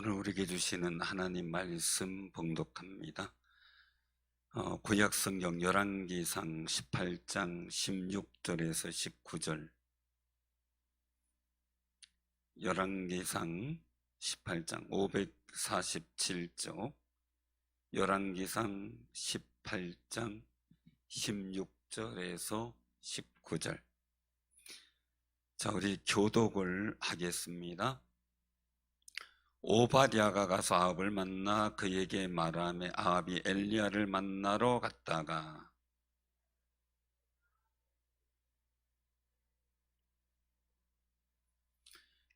오늘 우리에게 주시는 하나님 말씀 봉독합니다. 구약 성경 열왕기상 18장 16절에서 19절. 열왕기상 18장 547쪽. 열왕기상 18장 16절에서 19절. 자, 우리 교독을 하겠습니다. 오바댜가 가서 아합을 만나 그에게 말하며 아합이 엘리야를 만나러 갔다가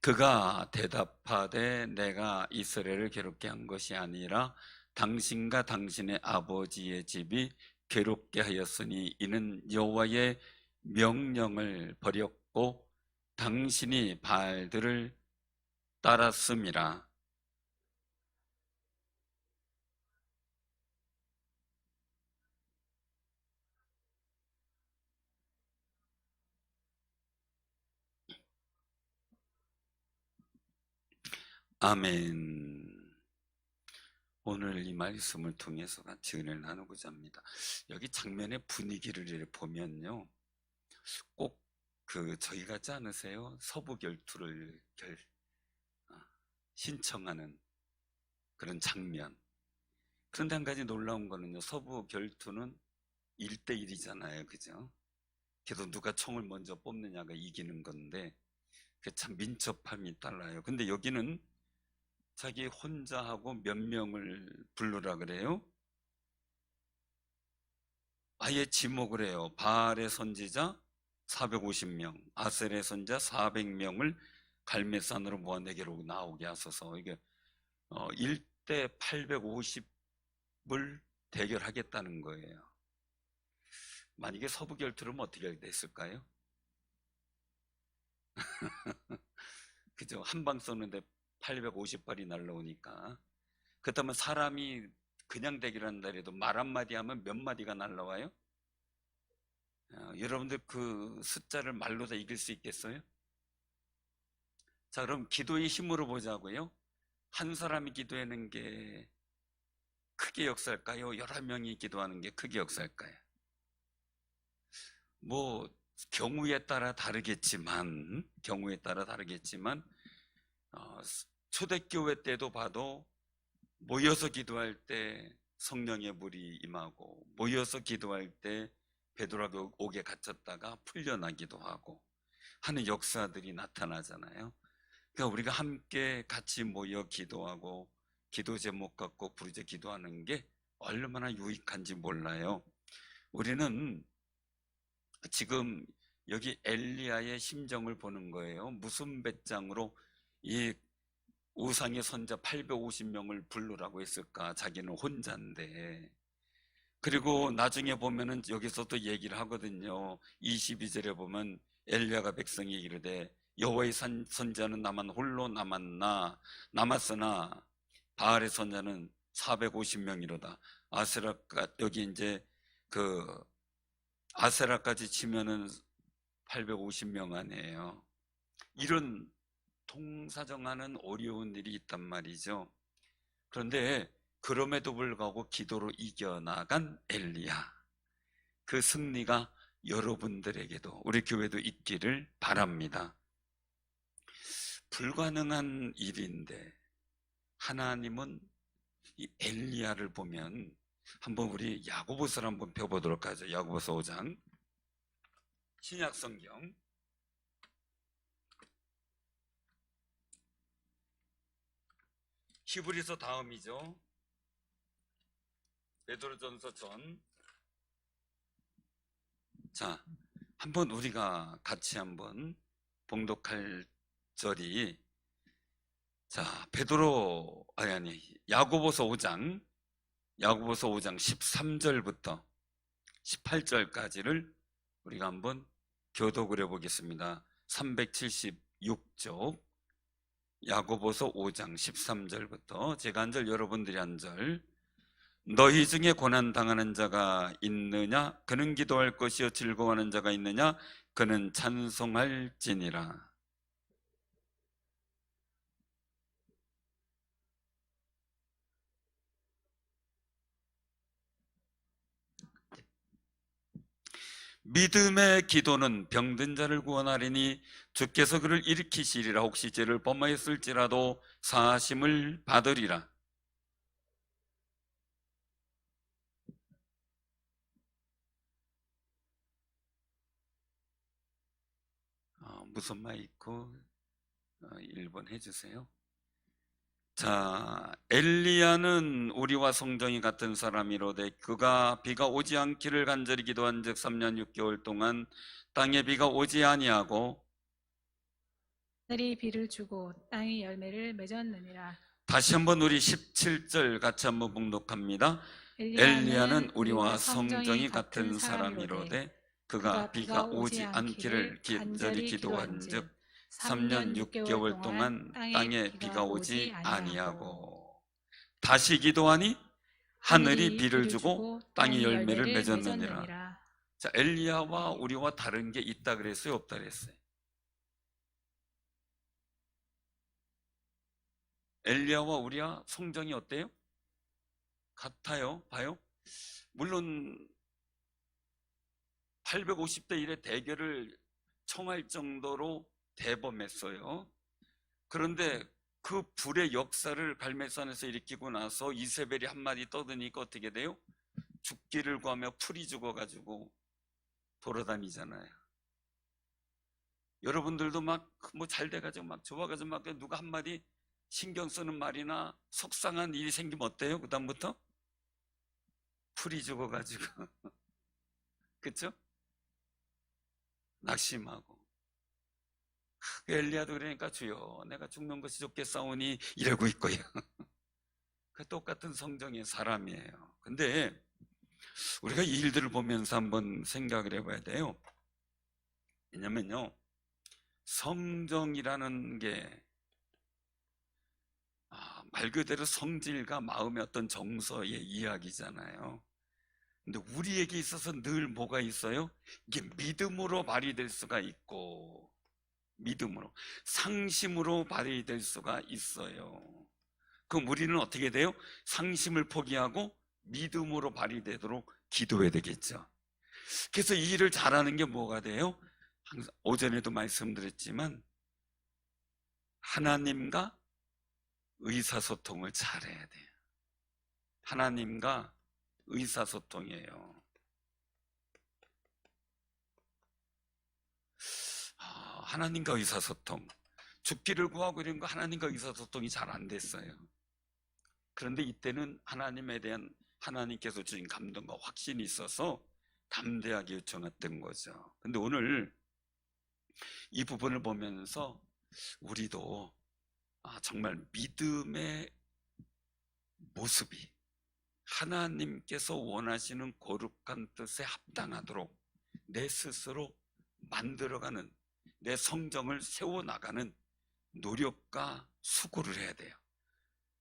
그가 대답하되 내가 이스라엘을 괴롭게 한 것이 아니라 당신과 당신의 아버지의 집이 괴롭게 하였으니 이는 여호와의 명령을 버렸고 당신이 바알들을 따랐음이라. 아멘. 오늘 이 말씀을 통해서 같이 은혜를 나누고자 합니다. 여기 장면의 분위기를 보면요, 꼭 저희 같지 않으세요? 서부 결투를 신청하는 그런 장면. 그런데 한 가지 놀라운 거는요, 서부 결투는 1대1이잖아요, 그죠? 그래도 누가 총을 먼저 뽑느냐가 이기는 건데, 참 민첩함이 달라요. 근데 여기는 자기 혼자 하고 몇 명을 부르라 그래요? 아예 지목을 해요. 바알의 선지자 450명, 아셀의 선지자 400명을 갈멜산으로 모아내기로 나오게 하소서. 이게 1대 850을 대결하겠다는 거예요. 만약에 서부 결투라면 어떻게 됐을까요? 그죠? 한 방 쏘는데 850발이 날라오니까. 그렇다면 사람이 그냥 대결한다 해도 말 한마디 하면 몇 마디가 날라와요? 여러분들 그 숫자를 말로 다 이길 수 있겠어요? 자, 그럼 기도의 힘으로 보자고요. 한 사람이 기도하는 게 크게 역사할까요? 여러 명이 기도하는 게 크게 역사할까요? 뭐 경우에 따라 다르겠지만 초대교회 때도 봐도 모여서 기도할 때 성령의 불이 임하고, 모여서 기도할 때 베드로가 옥에 갇혔다가 풀려나기도 하고 하는 역사들이 나타나잖아요. 그러니까 우리가 함께 같이 모여 기도하고 기도 제목 갖고 부르짖어 기도하는 게 얼마나 유익한지 몰라요. 우리는 지금 여기 엘리야의 심정을 보는 거예요. 무슨 배짱으로 이 우상의 선자 850명을 부르라고 했을까? 자기는 혼자인데. 그리고 나중에 보면은 여기서도 얘기를 하거든요. 22절에 보면 엘리야가 백성이 이르되 여호와의 선자는 나만 홀로 남았으나 바알의 선자는 450명이로다. 아세라가 여기 이제 아세라까지 치면은 850명 아니에요. 이런 통사정하는 어려운 일이 있단 말이죠. 그런데 그럼에도 불구하고 기도로 이겨나간 엘리야, 그 승리가 여러분들에게도 우리 교회도 있기를 바랍니다. 불가능한 일인데 하나님은 이 엘리야를 보면, 한번 우리 야고보서를 한번 펴보도록 하죠. 야고보서 5장, 신약성경 히브리서 다음이죠. 베드로전서 전. 자, 한번 우리가 같이 한번 봉독할 절이, 자, 야고보서 5장 13절부터 18절까지를 우리가 한번 교독을 해보겠습니다. 376쪽 야고보서 5장 13절부터 제가 한 절, 여러분들이 한 절. 너희 중에 고난 당하는 자가 있느냐? 그는 기도할 것이요. 즐거워하는 자가 있느냐? 그는 찬송할지니라. 믿음의 기도는 병든 자를 구원하리니 주께서 그를 일으키시리라. 혹시 죄를 범하였을지라도 사하심을 받으리라. 무슨 마이크 1번 해주세요. 자, 엘리야는 우리와 성정이 같은 사람이로되 그가 비가 오지 않기를 간절히 기도한즉 3년 6개월 동안 땅에 비가 오지 아니하고 하늘이 비를 주고 땅이 열매를 맺었느니라. 다시 한번 우리 17절 같이 한번 봉독합니다. 엘리야는 우리와 성정이 같은 사람이로되 그가 비가 오지 않기를 간절히 기도한즉 3년 6개월 동안 땅에 비가 오지 아니하고 다시 기도하니 하늘이 비를 주고 땅이 열매를 맺었느니라. 자, 엘리야와 우리와 다른 게 있다 그랬어요, 없다 그랬어요? 엘리야와 우리와 성정이 어때요? 같아요. 봐요. 물론 850대 1의 대결을 청할 정도로 대범했어요. 그런데 그 불의 역사를 갈멜산에서 일으키고 나서 이세벨이 한마디 떠드니까 어떻게 돼요? 죽기를 구하며 풀이 죽어가지고 돌아다니잖아요. 여러분들도 막 뭐 잘 돼가지고 막 좋아가지고 막 누가 한마디 신경 쓰는 말이나 속상한 일이 생기면 어때요? 그 다음부터 풀이 죽어가지고 그쵸? 낙심하고. 엘리야도 그러니까 주여 내가 죽는 것이 좋겠사오니 이러고 있고요. 그 똑같은 성정의 사람이에요. 근데 우리가 이 일들을 보면서 한번 생각을 해봐야 돼요. 왜냐면요, 성정이라는 게 말 그대로 성질과 마음의 어떤 정서의 이야기잖아요. 근데 우리에게 있어서 늘 뭐가 있어요? 이게 믿음으로 발휘될 수가 있고 믿음으로, 상심으로 발휘될 수가 있어요. 그럼 우리는 어떻게 돼요? 상심을 포기하고 믿음으로 발휘되도록 기도해야 되겠죠. 그래서 이 일을 잘하는 게 뭐가 돼요? 항상 오전에도 말씀드렸지만 하나님과 의사소통을 잘해야 돼요. 하나님과 의사소통이에요. 하나님과 의사소통. 죽기를 구하고 이런 거 하나님과 의사소통이 잘 안 됐어요. 그런데 이때는 하나님에 대한 하나님께서 주신 감동과 확신이 있어서 담대하게 요청했던 거죠. 근데 오늘 이 부분을 보면서 우리도 정말 믿음의 모습이 하나님께서 원하시는 거룩한 뜻에 합당하도록 내 스스로 만들어가는, 내 성정을 세워나가는 노력과 수고를 해야 돼요.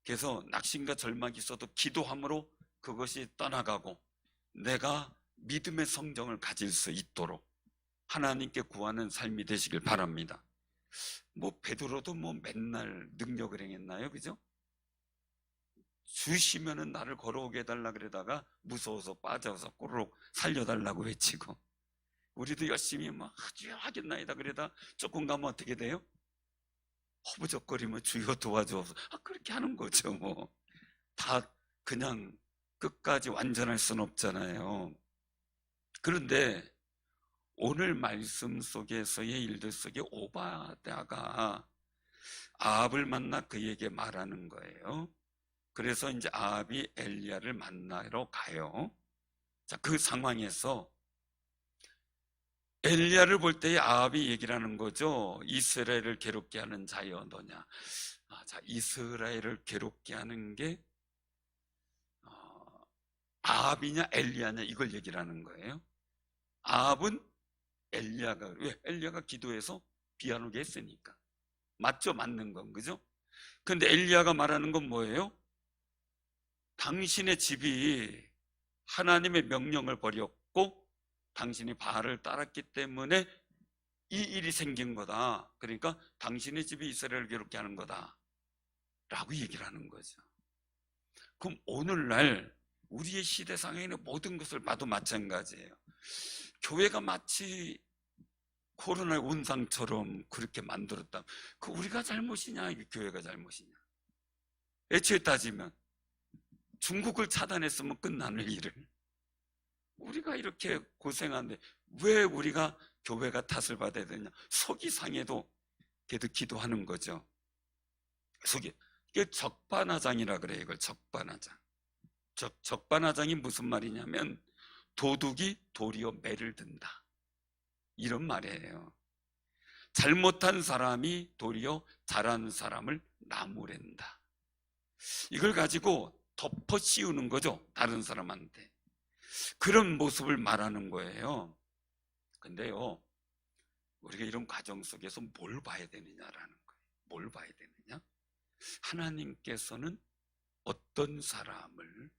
그래서 낙심과 절망이 있어도 기도함으로 그것이 떠나가고 내가 믿음의 성정을 가질 수 있도록 하나님께 구하는 삶이 되시길 바랍니다. 뭐 베드로도 뭐 맨날 능력을 행했나요? 그죠? 주시면은 나를 걸어오게 해달라 그러다가 무서워서 빠져서 꼬르륵 살려달라고 외치고, 우리도 열심히 막 아주 하겠나이다 그러다 조금 가면 어떻게 돼요? 허부적거리면 주여 도와줘서 그렇게 하는 거죠. 뭐 다 그냥 끝까지 완전할 수는 없잖아요. 그런데 오늘 말씀 속에서의 일들 속에 오바댜가 아합을 만나 그에게 말하는 거예요. 그래서 이제 아합이 엘리야를 만나러 가요. 자, 그 상황에서 엘리야를 볼 때에 아합이 얘기를 하는 거죠. 이스라엘을 괴롭게 하는 자여 너냐. 자, 이스라엘을 괴롭게 하는 게 아합이냐 엘리야냐 이걸 얘기를 하는 거예요. 아합은 엘리야가, 왜? 엘리야가 기도해서 비 안 오게 했으니까. 맞죠? 맞는 건, 그죠? 근데 엘리야가 말하는 건 뭐예요? 당신의 집이 하나님의 명령을 버렸고 당신이 바알을 따랐기 때문에 이 일이 생긴 거다. 그러니까 당신의 집이 이스라엘을 괴롭게 하는 거다 라고 얘기를 하는 거죠. 그럼 오늘날 우리의 시대 상황에는 모든 것을 봐도 마찬가지예요. 교회가 마치 코로나의 온상처럼 그렇게 만들었다. 그 우리가 잘못이냐, 이게 교회가 잘못이냐? 애초에 따지면 중국을 차단했으면 끝나는 일을 우리가 이렇게 고생하는데 왜 우리가 교회가 탓을 받아야 되냐? 속이 상해도 걔도 기도하는 거죠. 속이, 이게 적반하장이라 그래요. 이걸 적반하장. 적반하장이 무슨 말이냐면 도둑이 도리어 매를 든다, 이런 말이에요. 잘못한 사람이 도리어 잘하는 사람을 나무랜다. 이걸 가지고 덮어 씌우는 거죠, 다른 사람한테. 그런 모습을 말하는 거예요. 근데요, 우리가 이런 과정 속에서 뭘 봐야 되느냐라는 거예요. 뭘 봐야 되느냐? 하나님께서는 어떤 사람을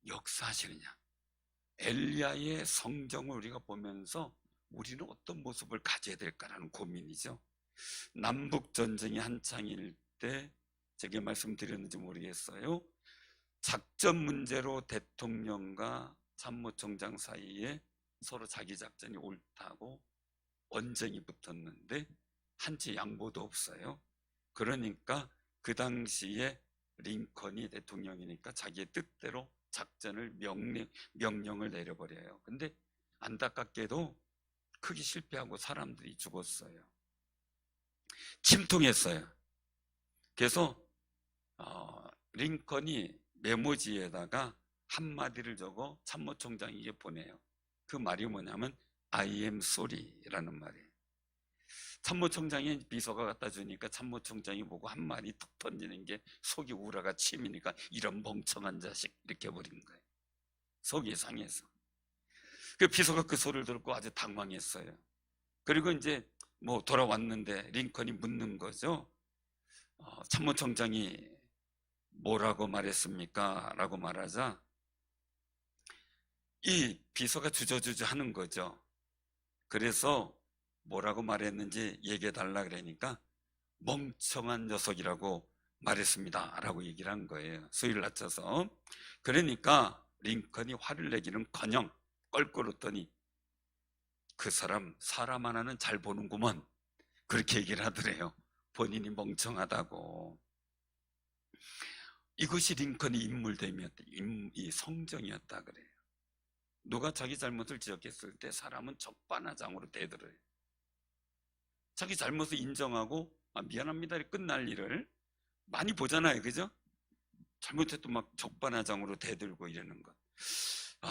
역사하시느냐? 엘리야의 성정을 우리가 보면서 우리는 어떤 모습을 가져야 될까라는 고민이죠. 남북전쟁이 한창일 때 제게 말씀드렸는지 모르겠어요. 작전 문제로 대통령과 참모총장 사이에 서로 자기 작전이 옳다고 언쟁이 붙었는데 한치 양보도 없어요. 그러니까 그 당시에 링컨이 대통령이니까 자기의 뜻대로 작전을 명령을 내려버려요. 근데 안타깝게도 크게 실패하고 사람들이 죽었어요. 침통했어요. 그래서 링컨이 메모지에다가 한마디를 적어 참모총장에게 보내요. 그 말이 뭐냐면 I am sorry라는 말이에요. 참모총장이 비서가 갖다 주니까 참모총장이 보고 한 말이 툭 던지는 게 속이 우라가 치미니까 이런 멍청한 자식 이렇게 해버린 거예요. 속이 상해서. 그 비서가 그 소리를 듣고 아주 당황했어요. 그리고 이제 뭐 돌아왔는데 링컨이 묻는 거죠. 참모총장이 뭐라고 말했습니까? 라고 말하자 이 비서가 주저주저 하는 거죠. 그래서 뭐라고 말했는지 얘기해 달라 그러니까 멍청한 녀석이라고 말했습니다 라고 얘기를 한 거예요. 수위를 낮춰서. 그러니까 링컨이 화를 내기는커녕 껄껄 웃더니 그 사람 하나는 잘 보는구먼, 그렇게 얘기를 하더래요. 본인이 멍청하다고. 이것이 링컨의 인물됨이었다, 이 성정이었다 그래요. 누가 자기 잘못을 지적했을 때 사람은 적반하장으로 대들어요. 자기 잘못을 인정하고 미안합니다 끝날 일을 많이 보잖아요, 그죠? 잘못해도 막 적반하장으로 대들고 이러는 것.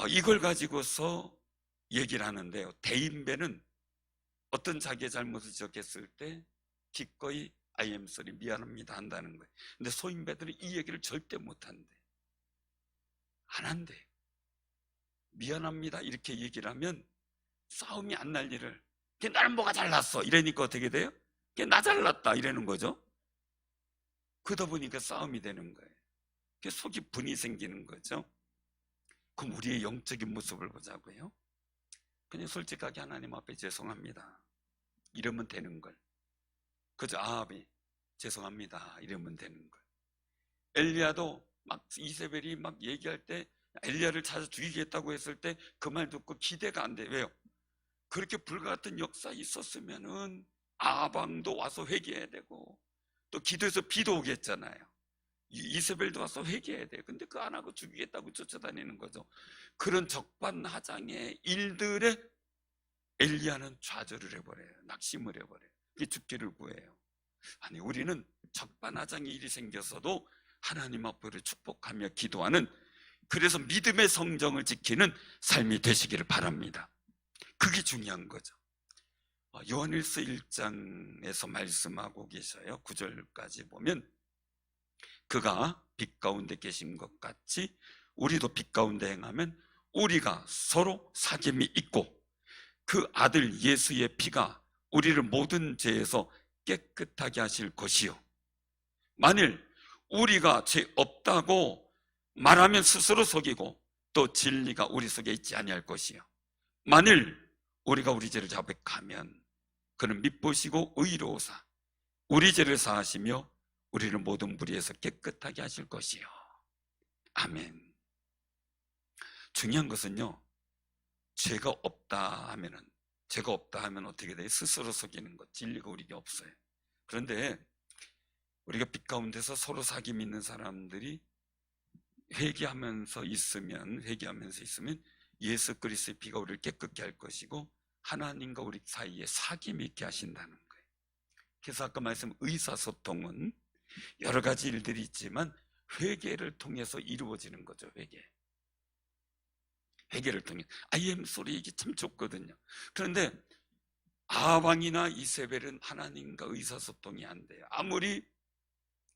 이걸 가지고서 얘기를 하는데요, 대인배는 어떤 자기의 잘못을 지적했을 때 기꺼이 I am sorry, 미안합니다 한다는 거예요. 근데 소인배들은 이 얘기를 절대 못한대. 안 한대. 미안합니다 이렇게 얘기를 하면 싸움이 안 날 일을, 걔 나는 뭐가 잘났어 이러니까 어떻게 돼요? 걔 나 잘났다 이러는 거죠. 그러다 보니까 싸움이 되는 거예요. 그 속이 분이 생기는 거죠. 그럼 우리의 영적인 모습을 보자고요. 그냥 솔직하게 하나님 앞에 죄송합니다 이러면 되는 걸. 그죠? 죄송합니다 이러면 되는 걸. 엘리야도 막 이세벨이 막 얘기할 때 엘리야를 찾아 죽이겠다고 했을 때 그 말 듣고 기대가 안 돼. 왜요? 그렇게 불같은 역사 있었으면은 아방도 와서 회개해야 되고 또 기도해서 비도 오겠잖아요. 이세벨도 와서 회개해야 돼요. 근데 그거 안 하고 죽이겠다고 쫓아다니는 거죠. 그런 적반하장의 일들에 엘리야는 좌절을 해버려요. 낙심을 해버려요. 그게 죽기를 구해요. 아니, 우리는 적반하장의 일이 생겼어도 하나님 앞으로 축복하며 기도하는, 그래서 믿음의 성정을 지키는 삶이 되시기를 바랍니다. 그게 중요한 거죠. 요한일서 1장에서 말씀하고 계셔요. 9절까지 보면 그가 빛 가운데 계신 것 같이 우리도 빛 가운데 행하면 우리가 서로 사귐이 있고 그 아들 예수의 피가 우리를 모든 죄에서 깨끗하게 하실 것이요, 만일 우리가 죄 없다고 말하면 스스로 속이고 또 진리가 우리 속에 있지 아니할 것이요, 만일 우리가 우리 죄를 자백하면 그는 믿보시고 의로우사 우리 죄를 사하시며 우리를 모든 불의에서 깨끗하게 하실 것이요. 아멘. 중요한 것은요, 죄가 없다 하면 어떻게 돼요? 스스로 속이는 것, 진리가 우리에게 없어요. 그런데 우리가 빛 가운데서 서로 사귐 있는 사람들이 회개하면서 있으면 예수 그리스도의 피가 우리를 깨끗게 할 것이고 하나님과 우리 사이에 사귐이 있게 하신다는 거예요. 그래서 아까 말씀 의사소통은 여러 가지 일들이 있지만 회개를 통해서 이루어지는 거죠. 회개를 통해. I am sorry 이게 참 좋거든요. 그런데 아방이나 이세벨은 하나님과 의사소통이 안 돼요. 아무리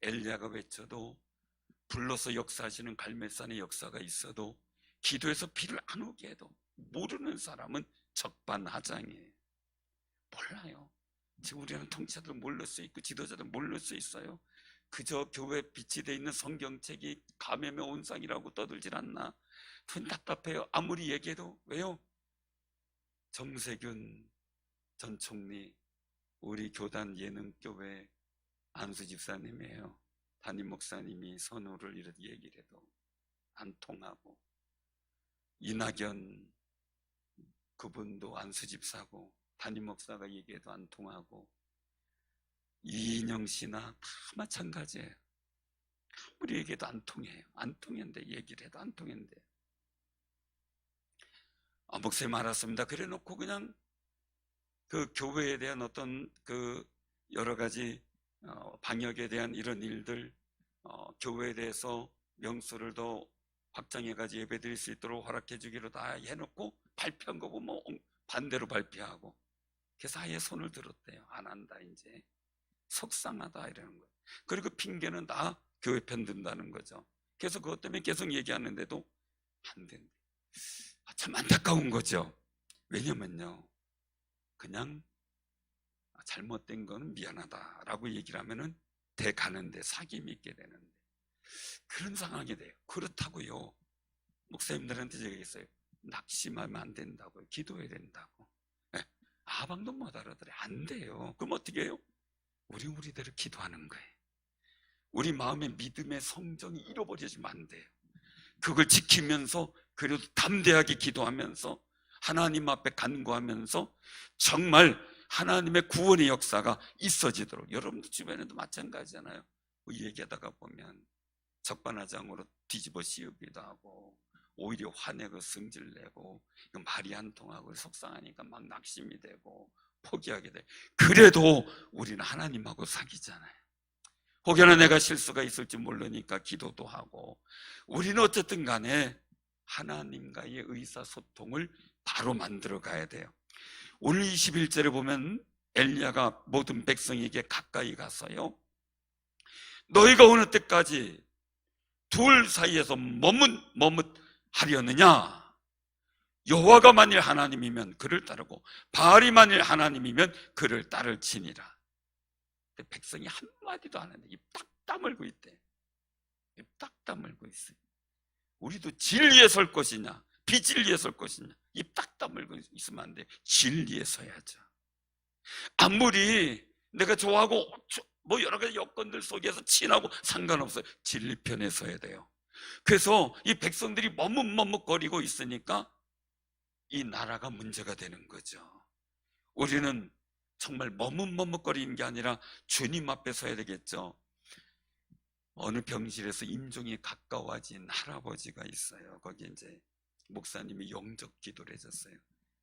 엘리야가 외쳐도 불러서 역사하시는 갈멜산의 역사가 있어도 기도해서 비를 안 오게 해도 모르는 사람은 적반하장이에요. 몰라요. 지금 우리는 통치자들은 몰릴 수 있고 지도자들은 몰릴 수 있어요. 그저 교회 빛이 돼 있는 성경책이 감염의 온상이라고 떠들질 않나. 전 답답해요. 아무리 얘기해도. 왜요? 정세균 전 총리 우리 교단 예능교회 안수 집사님이에요. 담임 목사님이 선우를 이렇게 얘기를 해도 안 통하고, 이낙연 그분도 안수 집사고 담임 목사가 얘기해도 안 통하고, 이인영 씨나 다 마찬가지예요. 아무리 얘기해도 안 통해요. 안 통했는데, 얘기를 해도 안 통했는데. 목사님 알았습니다. 그래 놓고 그냥 그 교회에 대한 어떤 그 여러 가지 방역에 대한 이런 일들, 교회에 대해서 명수를 더 확장해가지고 예배드릴 수 있도록 허락해 주기로 다 해놓고 발표한 거고 뭐 반대로 발표하고, 그래서 아예 손을 들었대요. 안 한다 이제. 속상하다 이러는 거예요. 그리고 핑계는 다 교회 편 든다는 거죠. 그래서 그것 때문에 계속 얘기하는데도 안 된대. 참 안타까운 거죠. 왜냐면요, 그냥 잘못된 거는 미안하다라고 얘기를 하면은 가는데 사귐이 있게 되는데 그런 상황이 돼요. 그렇다고요, 목사님들한테 제가 얘기했어요. 낙심하면 안 된다고요. 기도해야 된다고. 아방도 못 알아들어요. 안 돼요. 그럼 어떻게 해요? 우리대로 기도하는 거예요. 우리 마음의 믿음의 성정이 잃어버려지면 안 돼요. 그걸 지키면서 그래도 담대하게 기도하면서 하나님 앞에 간구하면서 정말 하나님의 구원의 역사가 있어지도록. 여러분들 주변에도 마찬가지잖아요. 얘기하다가 보면 적반하장으로 뒤집어 씌우기도 하고 오히려 화내고 승질내고 말이 안 통하고 속상하니까 막 낙심이 되고 포기하게 돼. 그래도 우리는 하나님하고 사귀잖아요. 혹여나 내가 실수가 있을지 모르니까 기도도 하고, 우리는 어쨌든 간에 하나님과의 의사소통을 바로 만들어 가야 돼요. 오늘 21절에 보면 엘리야가 모든 백성에게 가까이 가서요, 너희가 어느 때까지 둘 사이에서 머뭇하려느냐? 여호와가 만일 하나님이면 그를 따르고 바알이 만일 하나님이면 그를 따를지니라. 근데 백성이 한마디도 안 하는데 입 딱 다물고 있대. 입 딱 다물고 있어요. 우리도 진리에 설 것이냐 비진리에 설 것이냐, 입 딱 다물고 있으면 안 돼. 진리에 서야죠. 아무리 내가 좋아하고 뭐 여러 가지 여건들 속에서 친하고 상관없어요. 진리 편에 서야 돼요. 그래서 이 백성들이 머뭇거리고 있으니까 이 나라가 문제가 되는 거죠. 우리는 정말 머뭇거리는 게 아니라 주님 앞에 서야 되겠죠. 어느 병실에서 임종이 가까워진 할아버지가 있어요. 거기 이제 목사님이 영접 기도를 해줬어요.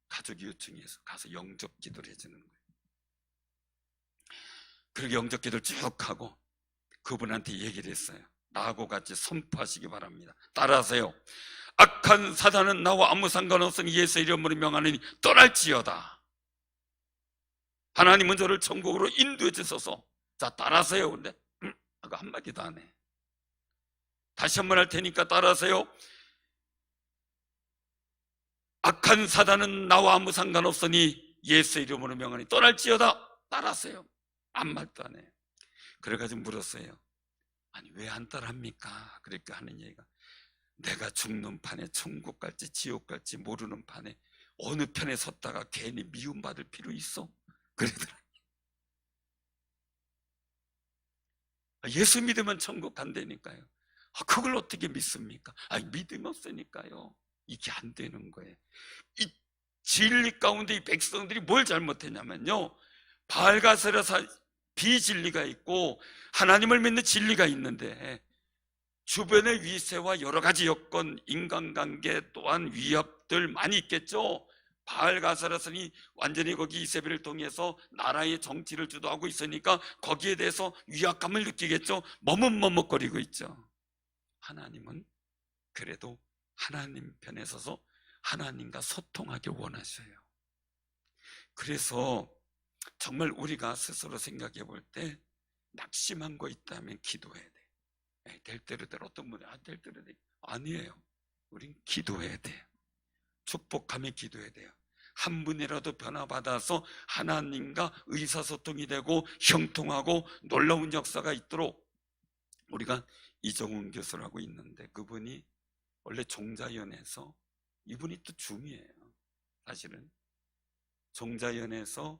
가족이 요청해서 가서 영접 기도를 해주는 거예요. 그리고 영접 기도를 쭉 하고 그분한테 얘기를 했어요. 나하고 같이 선포하시기 바랍니다. 따라하세요. 악한 사단은 나와 아무 상관없으니 예수 이름으로 명하느니 떠날지어다. 하나님은 저를 천국으로 인도해 주소서. 자, 따라하세요. 근데 하고 한마디도 안 해. 다시 한번 할 테니까 따라하세요. 악한 사단은 나와 아무 상관없으니 예수 이름으로 명하니 떠날지어다. 따라하세요. 아무 말도 안 해. 그래가지고 물었어요. 아니 왜 안 따라합니까? 그러니까 하는 얘기가, 내가 죽는 판에 천국 갈지 지옥 갈지 모르는 판에 어느 편에 섰다가 괜히 미움받을 필요 있어? 그러더라고요. 예수 믿으면 천국 간다니까요. 그걸 어떻게 믿습니까? 믿음 없으니까요. 이게 안 되는 거예요. 진리 가운데 이 백성들이 뭘 잘못했냐면요, 바알가스라 비진리가 있고 하나님을 믿는 진리가 있는데 주변의 위세와 여러 가지 여건, 인간관계 또한 위협들 많이 있겠죠. 바알가스라선이 완전히 거기 이세벨을 통해서 나라의 정치를 주도하고 있으니까 거기에 대해서 위압감을 느끼겠죠. 머뭇머뭇거리고 있죠. 하나님은 그래도 하나님 편에 서서 하나님과 소통하길 원하셔요. 그래서 정말 우리가 스스로 생각해 볼 때 낙심한 거 있다면 기도해야 돼. 될 대로 될, 어떤 분이 될 대로 돼. 아니에요. 우린 기도해야 돼요. 축복하며 기도해야 돼요. 한 분이라도 변화받아서 하나님과 의사소통이 되고 형통하고 놀라운 역사가 있도록, 우리가 이정훈 교수라고 있는데 그분이 원래 종자연에서, 이분이 또 중이에요. 사실은 종자연에서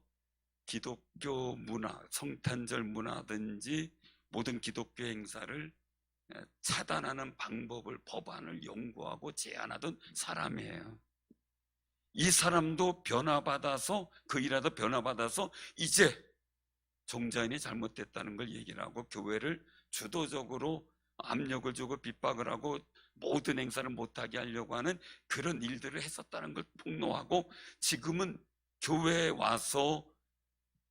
기독교 문화, 성탄절 문화든지 모든 기독교 행사를 차단하는 방법을, 법안을 연구하고 제안하던 사람이에요. 이 사람도 변화받아서, 그 일하다 변화받아서 이제 종자연이 잘못됐다는 걸 얘기를 하고 교회를 주도적으로 압력을 주고 핍박을 하고 모든 행사를 못하게 하려고 하는 그런 일들을 했었다는 걸 폭로하고, 지금은 교회에 와서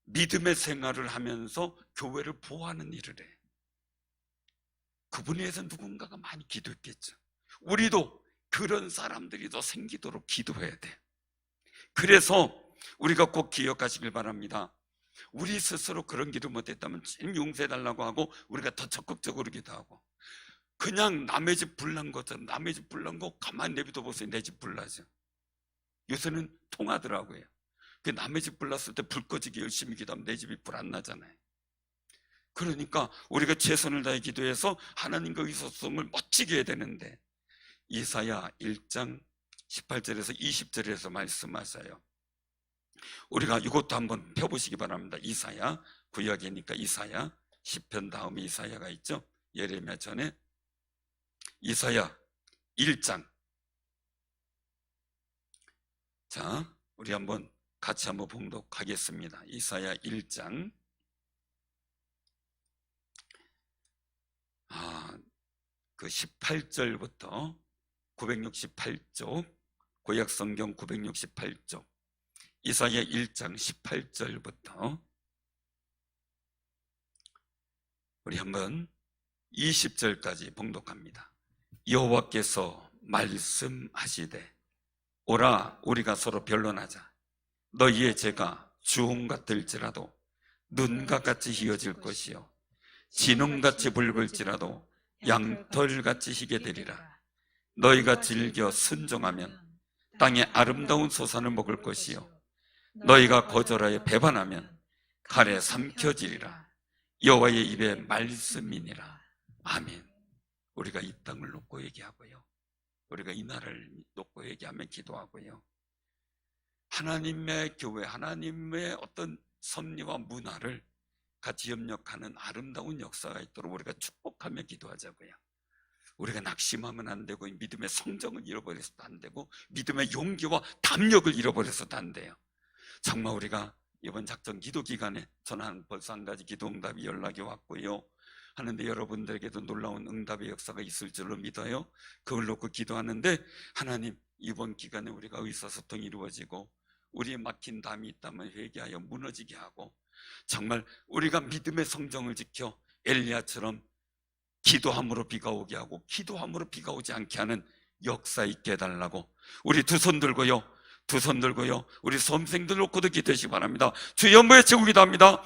믿음의 생활을 하면서 교회를 보호하는 일을 해. 그분에 대해서 누군가가 많이 기도했겠죠. 우리도 그런 사람들이 더 생기도록 기도해야 돼. 그래서 우리가 꼭 기억하시길 바랍니다. 우리 스스로 그런 기도 못했다면 용서해달라고 하고 우리가 더 적극적으로 기도하고, 그냥 남의 집 불난 것처럼, 남의 집 불난 거 가만히 내비둬 보세요. 내 집 불나죠. 요새는 통하더라고요. 그 남의 집 불났을 때 불 꺼지게 열심히 기도하면 내 집이 불 안 나잖아요. 그러니까 우리가 최선을 다해 기도해서 하나님과 의소통을 멋지게 해야 되는데, 이사야 1장 18절에서 20절에서 말씀하셔요. 우리가 이것도 한번 펴보시기 바랍니다. 이사야, 구약이니까 이사야, 시편 다음에 이사야가 있죠. 예레미야 전에 이사야 1장. 자, 우리 한번 같이 한번 봉독하겠습니다. 이사야 1장. 그 18절부터 968쪽, 구약성경 968쪽, 이사야 1장 18절부터 우리 한번 20절까지 봉독합니다. 여호와께서 말씀하시되, 오라 우리가 서로 변론하자. 너희의 죄가 주홍 같을지라도 눈과 같이 희어질 것이요 진홍같이 붉을지라도 양털같이 희게 되리라. 너희가 즐겨 순종하면 땅의 아름다운 소산을 먹을 것이요 너희가 거절하여 배반하면 칼에 삼켜지리라. 여호와의 입의 말씀이니라. 아멘. 우리가 이 땅을 놓고 얘기하고요, 우리가 이 나라를 놓고 얘기하며 기도하고요, 하나님의 교회, 하나님의 어떤 섭리와 문화를 같이 협력하는 아름다운 역사가 있도록 우리가 축복하며 기도하자고요. 우리가 낙심하면 안 되고, 믿음의 성정을 잃어버려서도 안 되고, 믿음의 용기와 담력을 잃어버려서도 안 돼요. 정말 우리가 이번 작전 기도 기간에 저는 벌써 한 가지 기도 응답이 연락이 왔고요, 하는데 여러분들에게도 놀라운 응답의 역사가 있을 줄로 믿어요. 그걸 놓고 기도하는데, 하나님 이번 기간에 우리가 의사소통이 이루어지고 우리의 막힌 담이 있다면 회개하여 무너지게 하고, 정말 우리가 믿음의 성정을 지켜 엘리야처럼 기도함으로 비가 오게 하고 기도함으로 비가 오지 않게 하는 역사 있게 해달라고, 우리 두 손 들고요, 우리 수험생들 놓고도 기도하시기 바랍니다. 주 연보에 제국이다 합니다.